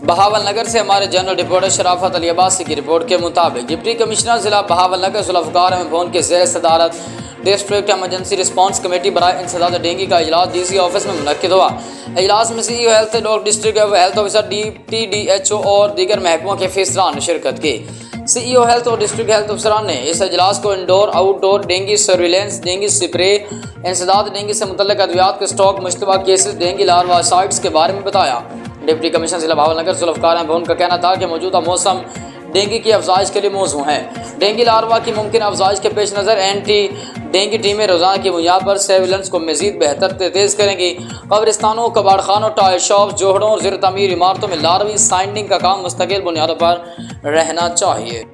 बहावलनगर से हमारे general reporter शराफत अली अब्बासी की रिपोर्ट के मुताबिक डिप्टी कमिश्नर जिला बहावलनगर जुल्फ़कार अहमद भवन के ज़ेर सदारत डिस्ट्रिक्ट एमरजेंसी रिस्पांस कमेटी बराए इंसदाद डेंगू का इजलास DC ऑफिस में मुनक्किद हुआ। इजलास में CEO health, district health officer, DPDHO और दीगर महकमों के अफसरान ने शिरकत की। CEO हेल्थ और डिस्ट्रिक्ट हेल्थ अफसरान ने इस इजलास को indoor outdoor dengue surveillance, dengue spray, इंसदाद डेंगू से मुतल्लिक़ अद्वियात के स्टॉक, मुश्तबा केसेस, डेंगू लार्वा साइट्स के बारे में बताया। डिप्टी कमिश्नर जिला बहावलनगर जुल्फ़कार अहमद भवन का कहना था कि मौजूदा मौसम डेंगू की अफजाइश के लिए मौजूद है। डेंगू लार्वा की मुमकिन अफजाइश के पेश नज़र एंटी डेंगू टीमें रोज़ाना की बुनियाद पर सर्विलेंस को मज़ीद बेहतर तेज़ करेंगी। कब्रिस्तानों, कबाड़खानों, टायर शॉप, जोहड़ों और ज़ेर तमीर इमारतों में लार्वी साइंडिंग का काम मुस्तकिल बुनियादों पर रहना चाहिए।